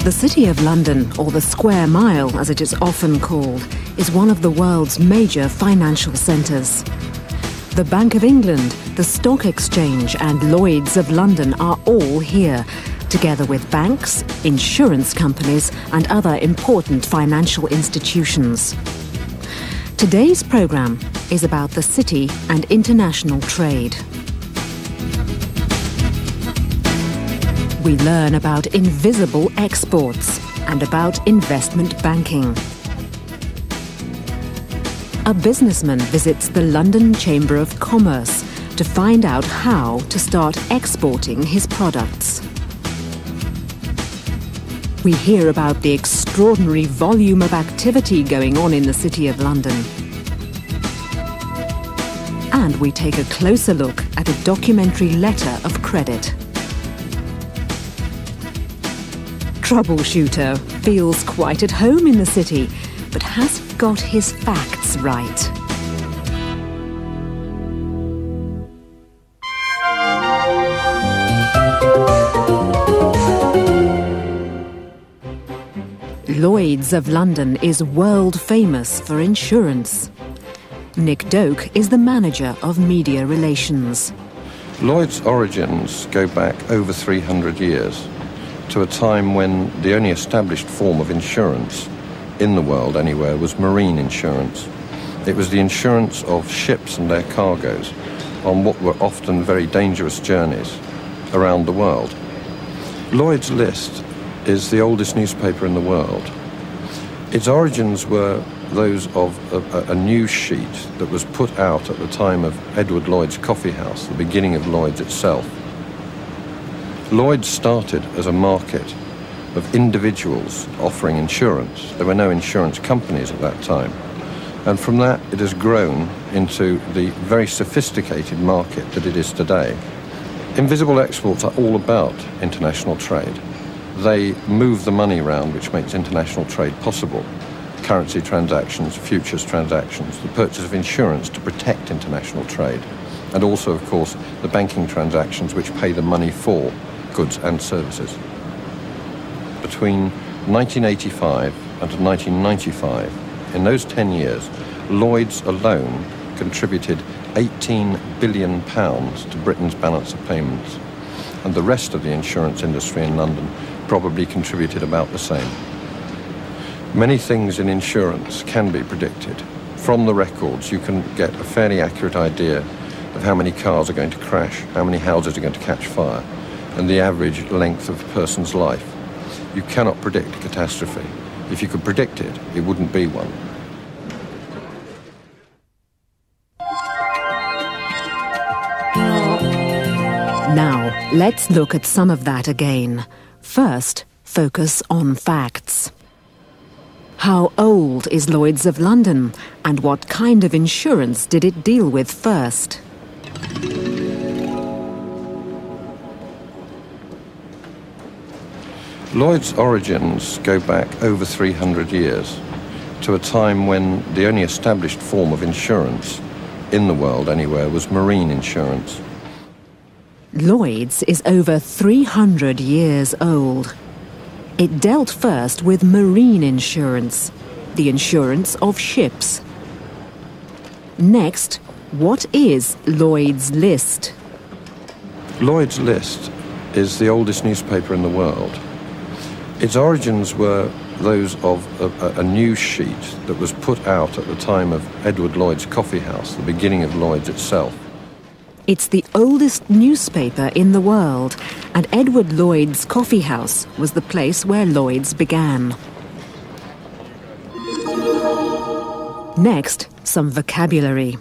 The City of London, or the Square Mile as it is often called, is one of the world's major financial centres. The Bank of England, the Stock Exchange and Lloyd's of London are all here, together with banks, insurance companies and other important financial institutions. Today's programme is about the city and international trade. We learn about invisible exports and about investment banking. A businessman visits the London Chamber of Commerce to find out how to start exporting his products. We hear about the extraordinary volume of activity going on in the City of London. And we take a closer look at a documentary letter of credit. Troubleshooter feels quite at home in the city, but has got his facts right. Lloyd's of London is world famous for insurance. Nick Doak is the manager of media relations. Lloyd's origins go back over 300 years. To a time when the only established form of insurance, in the world anywhere, was marine insurance. It was the insurance of ships and their cargoes on what were often very dangerous journeys around the world. Lloyd's List is the oldest newspaper in the world. Its origins were those of a news sheet that was put out at the time of Edward Lloyd's coffee house, the beginning of Lloyd's itself. Lloyd's started as a market of individuals offering insurance. There were no insurance companies at that time. And from that, it has grown into the very sophisticated market that it is today. Invisible exports are all about international trade. They move the money around, which makes international trade possible. Currency transactions, futures transactions, the purchase of insurance to protect international trade. And also, of course, the banking transactions which pay the money for goods and services. Between 1985 and 1995, in those 10 years, Lloyd's alone contributed £18 billion to Britain's balance of payments, and the rest of the insurance industry in London probably contributed about the same. Many things in insurance can be predicted. From the records, you can get a fairly accurate idea of how many cars are going to crash, how many houses are going to catch fire, and the average length of a person's life. You cannot predict a catastrophe. If you could predict it, it wouldn't be one. Now, let's look at some of that again. First, focus on facts. How old is Lloyd's of London, and what kind of insurance did it deal with first? Lloyd's origins go back over 300 years, to a time when the only established form of insurance, in the world anywhere, was marine insurance. Lloyd's is over 300 years old. It dealt first with marine insurance, the insurance of ships. Next, what is Lloyd's List? Lloyd's List is the oldest newspaper in the world. Its origins were those of a news sheet that was put out at the time of Edward Lloyd's coffee house, the beginning of Lloyd's itself. It's the oldest newspaper in the world, and Edward Lloyd's coffee house was the place where Lloyd's began. Next, some vocabulary.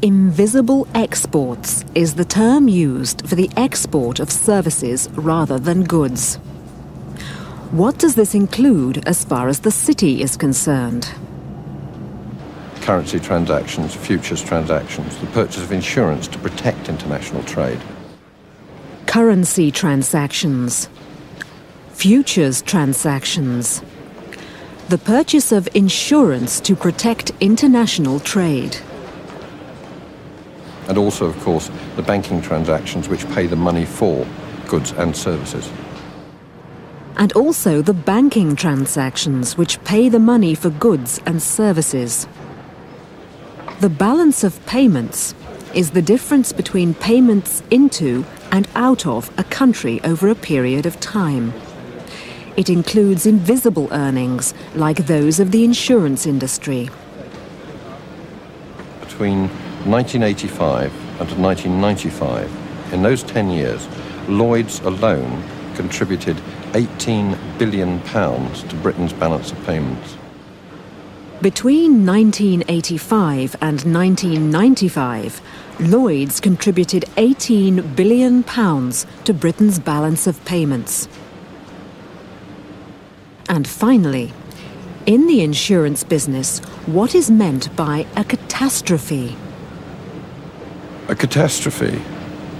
Invisible exports is the term used for the export of services rather than goods. What does this include as far as the city is concerned? Currency transactions, futures transactions, the purchase of insurance to protect international trade. Currency transactions. Futures transactions. The purchase of insurance to protect international trade. And also, of course, the banking transactions which pay the money for goods and services. and also the banking transactions which pay the money for goods and services. The balance of payments is the difference between payments into and out of a country over a period of time. It includes invisible earnings like those of the insurance industry. Between 1985 and 1995, in those 10 years, Lloyds alone contributed £18 billion to Britain's balance of payments. Between 1985 and 1995, Lloyds contributed £18 billion to Britain's balance of payments. And finally, in the insurance business, what is meant by a catastrophe? A catastrophe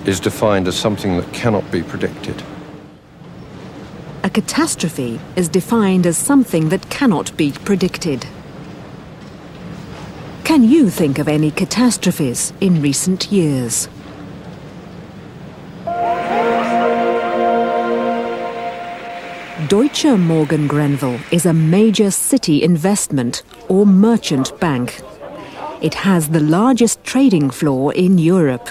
is defined as something that cannot be predicted. A catastrophe is defined as something that cannot be predicted. Can you think of any catastrophes in recent years? Deutsche Morgan Grenville is a major city investment or merchant bank. It has the largest trading floor in Europe.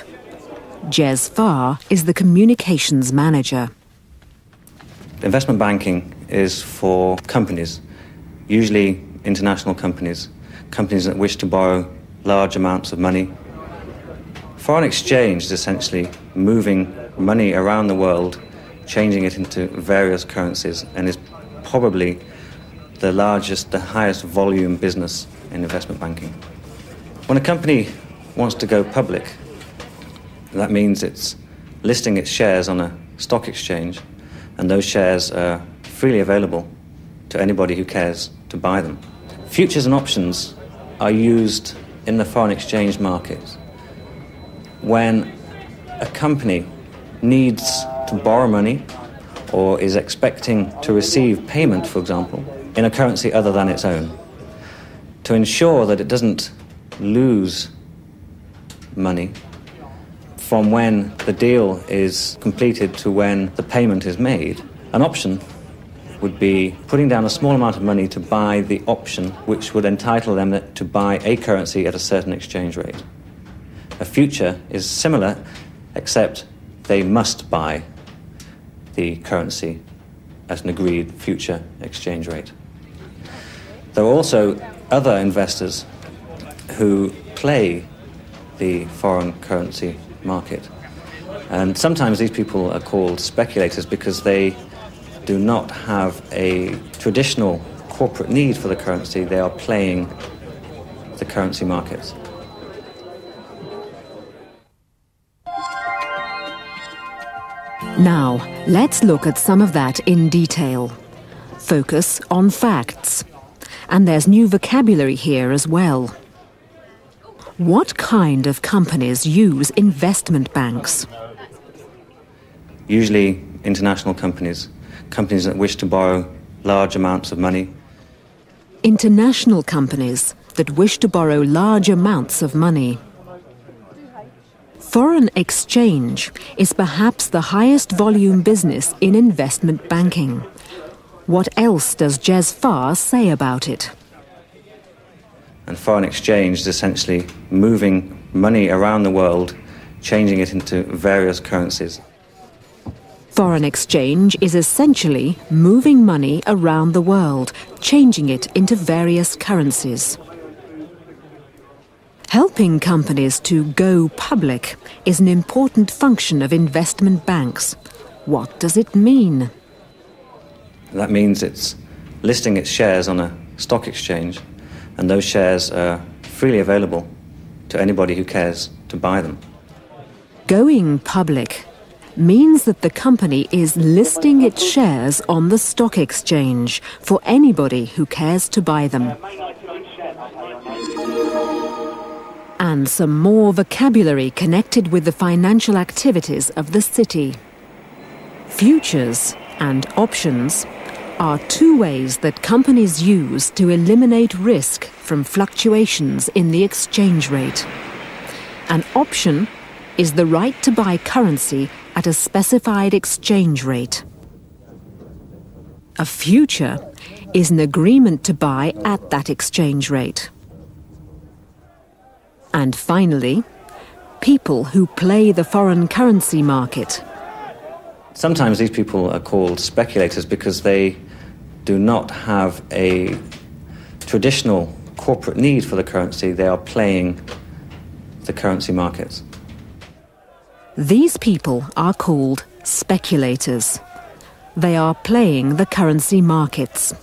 Jez Farr is the communications manager. Investment banking is for companies, usually international companies, companies that wish to borrow large amounts of money. Foreign exchange is essentially moving money around the world, changing it into various currencies, and is probably the largest, the highest volume business in investment banking. When a company wants to go public, that means it's listing its shares on a stock exchange, and those shares are freely available to anybody who cares to buy them. Futures and options are used in the foreign exchange market when a company needs to borrow money or is expecting to receive payment, for example, in a currency other than its own. To ensure that it doesn't lose money from when the deal is completed to when the payment is made, an option would be putting down a small amount of money to buy the option which would entitle them to buy a currency at a certain exchange rate. A future is similar, except they must buy the currency at an agreed future exchange rate. There are also other investors who play the foreign currency market. And sometimes these people are called speculators because they do not have a traditional corporate need for the currency. They are playing the currency markets. Now, let's look at some of that in detail. Focus on facts. And there's new vocabulary here as well. What kind of companies use investment banks? Usually international companies, companies that wish to borrow large amounts of money. International companies that wish to borrow large amounts of money. Foreign exchange is perhaps the highest volume business in investment banking. What else does Jez Farr say about it? And foreign exchange is essentially moving money around the world, changing it into various currencies. Foreign exchange is essentially moving money around the world, changing it into various currencies. Helping companies to go public is an important function of investment banks. What does it mean? That means it's listing its shares on a stock exchange, and those shares are freely available to anybody who cares to buy them. Going public means that the company is listing its shares on the stock exchange for anybody who cares to buy them. And some more vocabulary connected with the financial activities of the city. Futures and options are two ways that companies use to eliminate risk from fluctuations in the exchange rate. An option is the right to buy currency at a specified exchange rate. A future is an agreement to buy at that exchange rate. And finally, people who play the foreign currency market. Sometimes these people are called speculators because they do not have a traditional corporate need for the currency. They are playing the currency markets. These people are called speculators. They are playing the currency markets.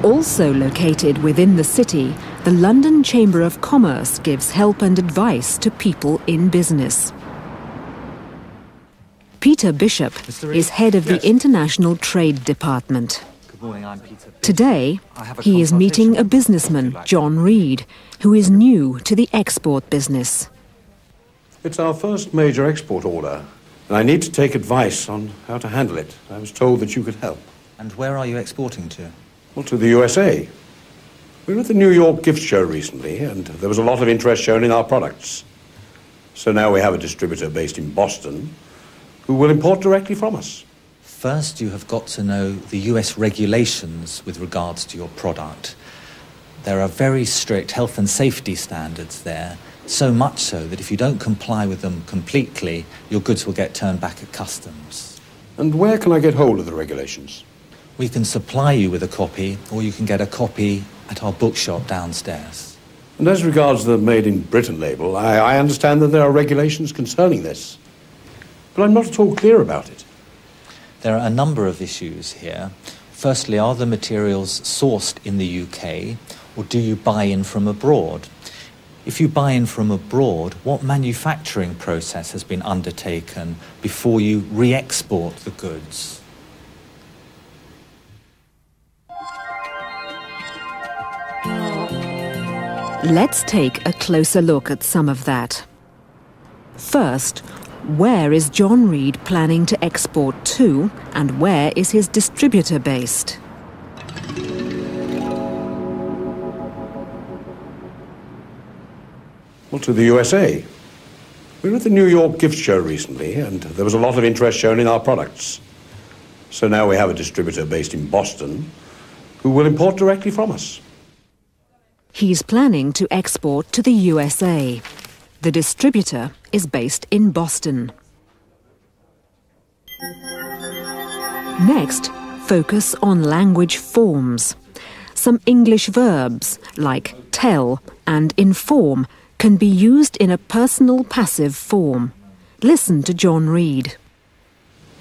Also located within the city, the London Chamber of Commerce gives help and advice to people in business. Peter Bishop is head of the International Trade Department. Good morning, I'm Peter. Today, he is meeting a businessman, John Reed, who is new to the export business. It's our first major export order, and I need to take advice on how to handle it. I was told that you could help. And where are you exporting to? Well, to the USA. We were at the New York gift show recently, and there was a lot of interest shown in our products. So now we have a distributor based in Boston who will import directly from us. First, you have got to know the US regulations with regards to your product. There are very strict health and safety standards there, so much so that if you don't comply with them completely, your goods will get turned back at customs. And where can I get hold of the regulations? We can supply you with a copy, or you can get a copy at our bookshop downstairs. And as regards the Made in Britain label, I understand that there are regulations concerning this. But I'm not at all clear about it. There are a number of issues here. Firstly, are the materials sourced in the UK, or do you buy in from abroad? If you buy in from abroad, what manufacturing process has been undertaken before you re-export the goods? Let's take a closer look at some of that. First, where is John Reed planning to export to, and where is his distributor based? Well, to the USA. We were at the New York gift show recently, and there was a lot of interest shown in our products. So now we have a distributor based in Boston who will import directly from us. He's planning to export to the USA. The distributor is based in Boston. Next, focus on language forms. Some English verbs, like tell and inform, can be used in a personal passive form. Listen to John Reed.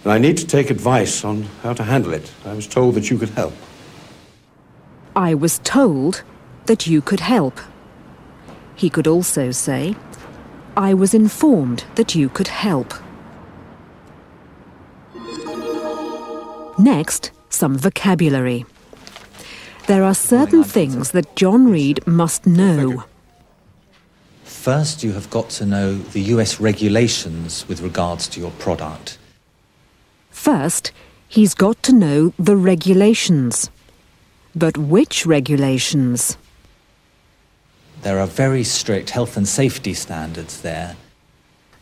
And I need to take advice on how to handle it. I was told that you could help. I was told that you could help. He could also say, I was informed that you could help. Next, some vocabulary. There are certain things that John Reed must know. First, you have got to know the US regulations with regards to your product. First, he's got to know the regulations. But which regulations? There are very strict health and safety standards there.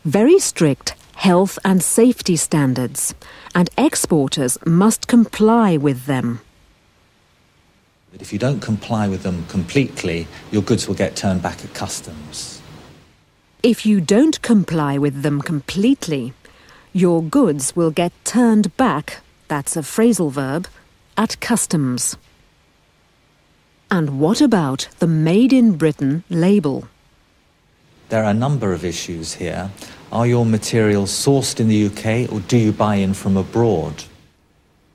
Very strict health and safety standards, and exporters must comply with them. That if you don't comply with them completely, your goods will get turned back at customs. If you don't comply with them completely, your goods will get turned back, that's a phrasal verb, at customs. And what about the Made in Britain label? There are a number of issues here. Are your materials sourced in the UK, or do you buy in from abroad?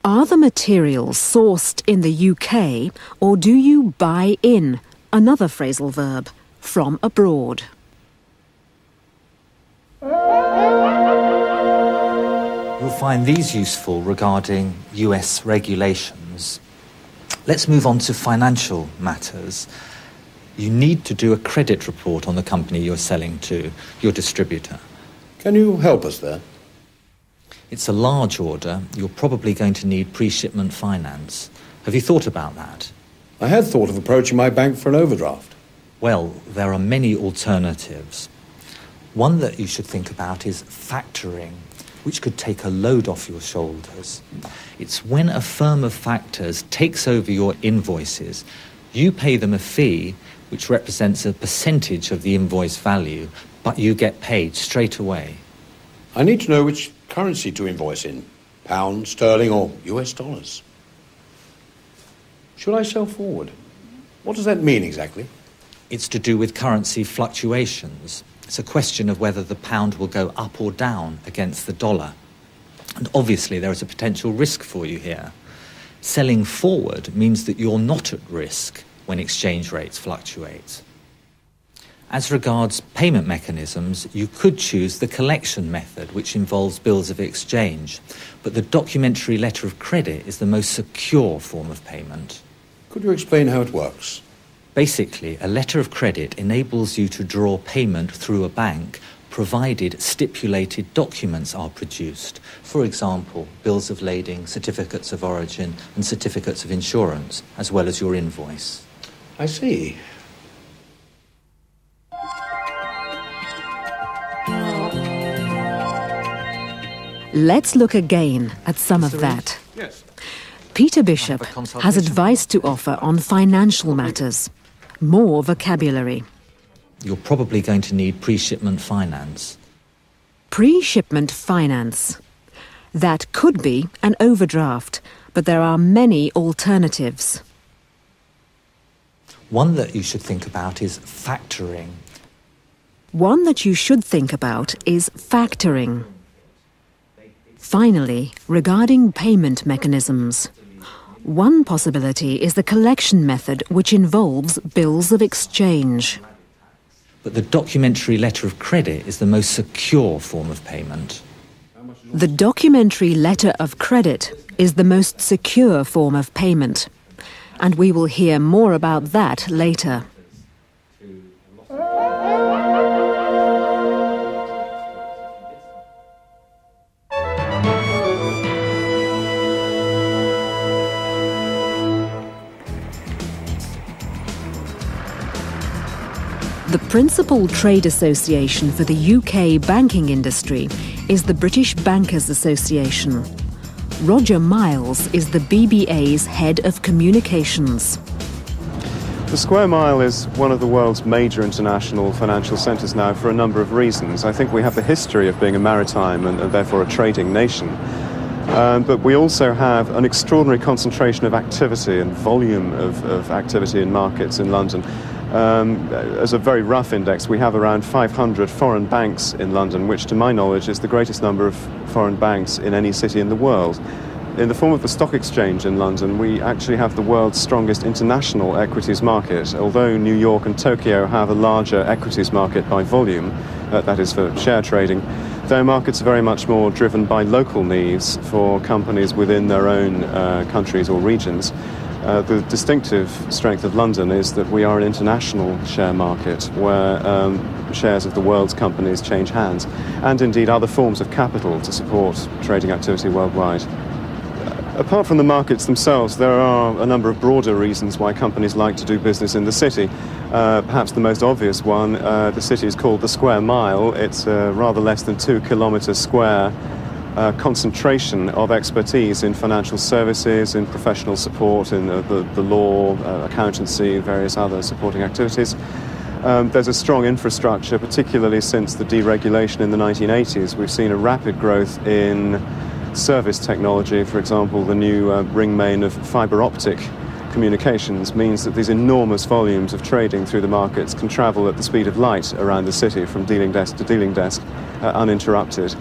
Are the materials sourced in the UK, or do you buy in, another phrasal verb, from abroad? You'll find these useful regarding US regulations. Let's move on to financial matters. You need to do a credit report on the company you're selling to, your distributor. Can you help us there? It's a large order. You're probably going to need pre-shipment finance. Have you thought about that? I had thought of approaching my bank for an overdraft. Well, there are many alternatives. One that you should think about is factoring, which could take a load off your shoulders. It's when a firm of factors takes over your invoices, you pay them a fee which represents a percentage of the invoice value, but you get paid straight away. I need to know which currency to invoice in, pounds, sterling or US dollars. Should I sell forward? What does that mean exactly? It's to do with currency fluctuations. It's a question of whether the pound will go up or down against the dollar. And obviously there is a potential risk for you here. Selling forward means that you're not at risk when exchange rates fluctuate. As regards payment mechanisms, you could choose the collection method, which involves bills of exchange, but the documentary letter of credit is the most secure form of payment. Could you explain how it works? Basically, a letter of credit enables you to draw payment through a bank, provided stipulated documents are produced. For example, bills of lading, certificates of origin, and certificates of insurance, as well as your invoice. I see. Let's look again at some of that. Yes. Peter Bishop has advice to offer on financial matters. More vocabulary. You're probably going to need pre-shipment finance. Pre-shipment finance. That could be an overdraft, but there are many alternatives. One that you should think about is factoring. One that you should think about is factoring. Finally, regarding payment mechanisms. One possibility is the collection method, which involves bills of exchange. But the documentary letter of credit is the most secure form of payment. The documentary letter of credit is the most secure form of payment. And we will hear more about that later. The principal trade association for the UK banking industry is the British Bankers Association. Roger Miles is the BBA's head of communications. The square mile is one of the world's major international financial centres now for a number of reasons. I think we have the history of being a maritime and therefore a trading nation. But we also have an extraordinary concentration of activity and volume of activity in markets in London. As a very rough index, we have around 500 foreign banks in London, which to my knowledge is the greatest number of foreign banks in any city in the world. In the form of the stock exchange in London, we actually have the world's strongest international equities market. Although New York and Tokyo have a larger equities market by volume, that is for share trading, their markets are very much more driven by local needs for companies within their own countries or regions. The distinctive strength of London is that we are an international share market where shares of the world's companies change hands, and indeed other forms of capital to support trading activity worldwide. Apart from the markets themselves, there are a number of broader reasons why companies like to do business in the city. Perhaps the most obvious one, the city is called the Square Mile. It's rather less than 2 kilometres square concentration of expertise in financial services, in professional support, in the law, accountancy, various other supporting activities. There's a strong infrastructure, particularly since the deregulation in the 1980s. We've seen a rapid growth in service technology. For example, the new ring main of fibre optic communications means that these enormous volumes of trading through the markets can travel at the speed of light around the city from dealing desk to dealing desk uninterrupted.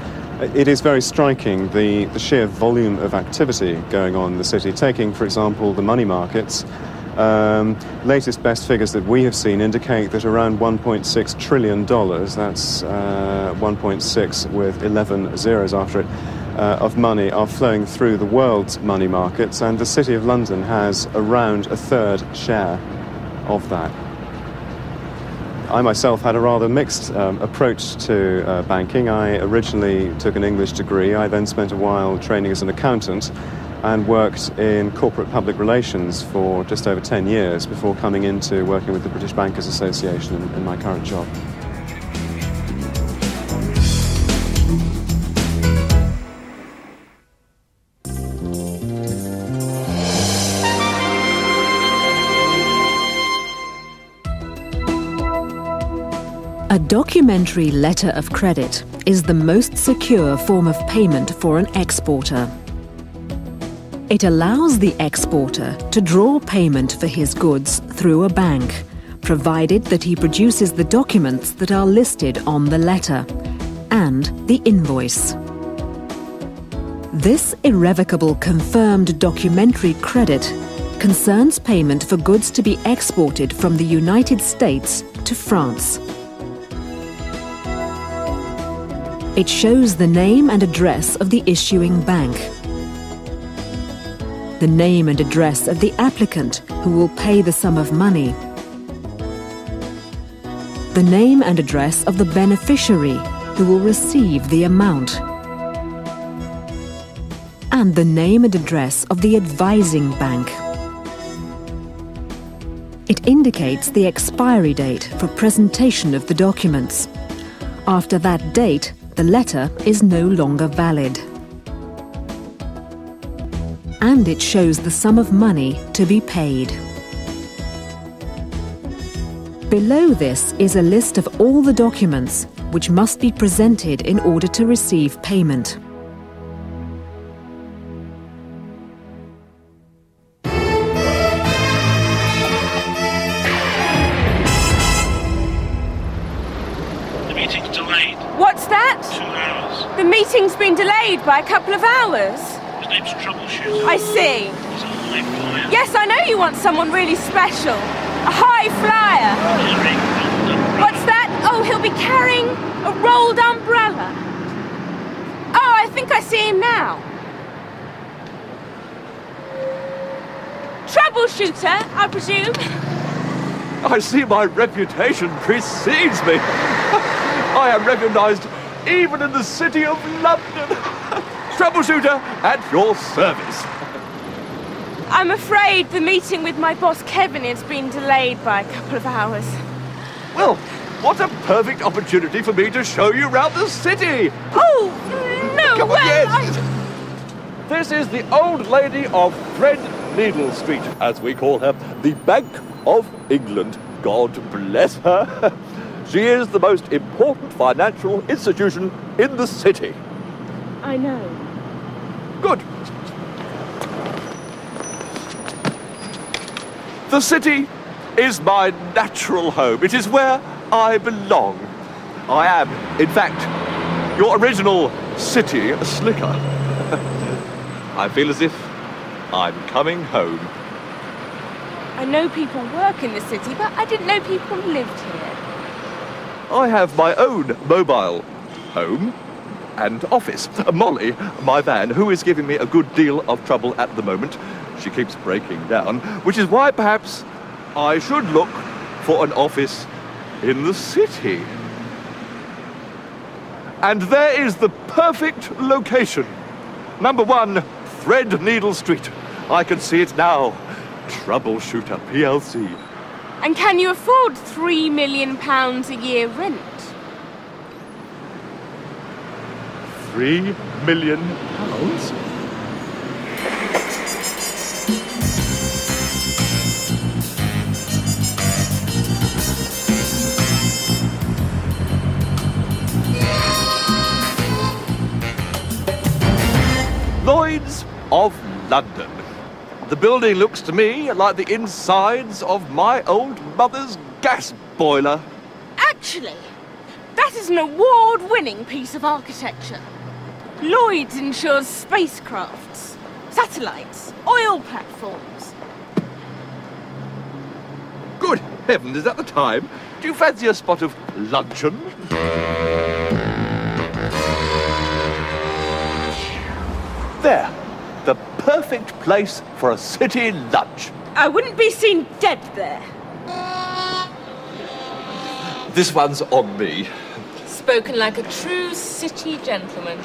It is very striking, the sheer volume of activity going on in the city. Taking, for example, the money markets, latest best figures that we have seen indicate that around $1.6 trillion, that's 1.6 with 11 zeros after it, of money are flowing through the world's money markets, and the City of London has around a third share of that. I myself had a rather mixed approach to banking. I originally took an English degree. I then spent a while training as an accountant and worked in corporate public relations for just over 10 years before coming into working with the British Bankers Association in my current job. A documentary letter of credit is the most secure form of payment for an exporter. It allows the exporter to draw payment for his goods through a bank, provided that he produces the documents that are listed on the letter and the invoice. This irrevocable confirmed documentary credit concerns payment for goods to be exported from the United States to France. It shows the name and address of the issuing bank, the name and address of the applicant who will pay the sum of money, the name and address of the beneficiary who will receive the amount, and the name and address of the advising bank. It indicates the expiry date for presentation of the documents. After that date, the letter is no longer valid. And it shows the sum of money to be paid. Below this is a list of all the documents which must be presented in order to receive payment. The meeting's been delayed by a couple of hours. His name's Troubleshooter. I see. He's a high flyer. Yes, I know you want someone really special. A high flyer. What's that? Oh, he'll be carrying a rolled umbrella. Oh, I think I see him now. Troubleshooter, I presume. I see my reputation precedes me. I am recognised even in the city of London. Troubleshooter, at your service. I'm afraid the meeting with my boss Kevin has been delayed by a couple of hours. Well, what a perfect opportunity for me to show you around the city. Oh, no, Come on, well, yes. This is the old lady of Threadneedle Street, as we call her, the Bank of England. God bless her. She is the most important financial institution in the city. I know. Good. The city is my natural home. It is where I belong. I am, in fact, your original city slicker. I feel as if I'm coming home. I know people work in the city, but I didn't know people lived here. I have my own mobile home and office. Molly, my van, who is giving me a good deal of trouble at the moment, she keeps breaking down, which is why perhaps I should look for an office in the city. And there is the perfect location. Number 1, Threadneedle Street. I can see it now. Troubleshooter PLC. And can you afford £3 million a year rent? £3 million? Lloyd's of London. The building looks to me like the insides of my old mother's gas boiler. Actually, that is an award-winning piece of architecture. Lloyd's insures spacecrafts, satellites, oil platforms. Good heavens, is that the time? Do you fancy a spot of luncheon? There. The perfect place for a city lunch. I wouldn't be seen dead there. This one's on me. Spoken like a true city gentleman.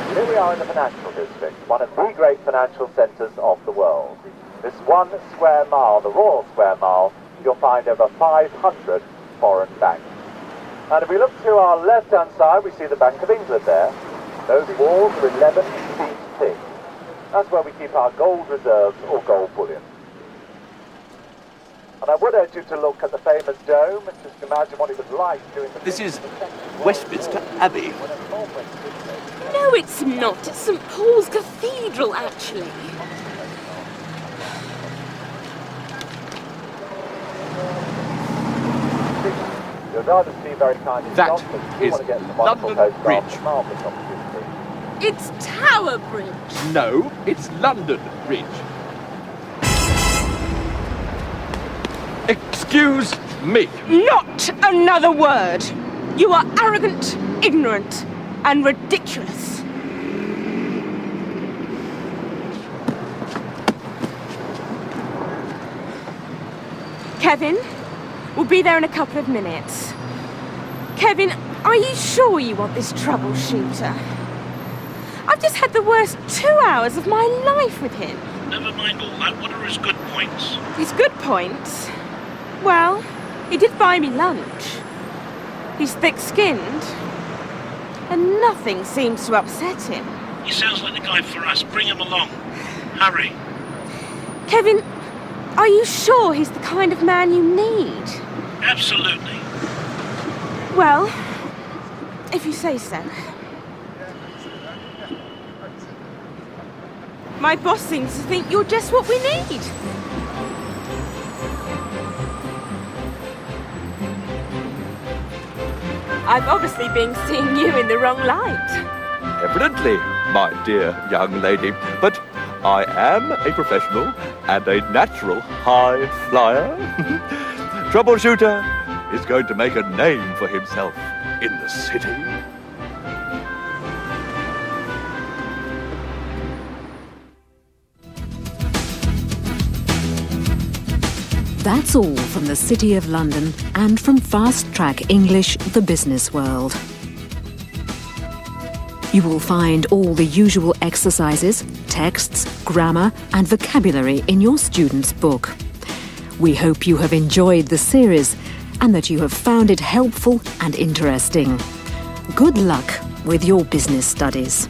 Here we are in the financial district, one of the great financial centres of the world. This 1 square mile, the Royal Square Mile, you'll find over 500 foreign banks. And if we look to our left-hand side, we see the Bank of England there. Those walls are 11 feet thick. That's where we keep our gold reserves or gold bullion. And I would urge you to look at the famous dome and just imagine what it was like during the... This is Westminster Abbey. No, it's not. It's St. Paul's Cathedral, actually. You'll rather see very kindly. That is London Bridge. It's Tower Bridge. No, it's London Bridge. Excuse me. Not another word. You are arrogant, ignorant, and ridiculous. Kevin, we'll be there in a couple of minutes. Kevin, are you sure you want this troubleshooter? I've just had the worst 2 hours of my life with him. Never mind all that. What are his good points? His good points? Well, he did buy me lunch. He's thick-skinned, and nothing seems to upset him. He sounds like the guy for us. Bring him along. Hurry. Kevin, are you sure he's the kind of man you need? Absolutely. Well, if you say so. My boss seems to think you're just what we need. I've obviously been seeing you in the wrong light. Evidently, my dear young lady. But I am a professional and a natural high flyer. Troubleshooter is going to make a name for himself in the city. That's all from the City of London and from Fast Track English, the business world. You will find all the usual exercises, texts, grammar and vocabulary in your student's book. We hope you have enjoyed the series and that you have found it helpful and interesting. Good luck with your business studies.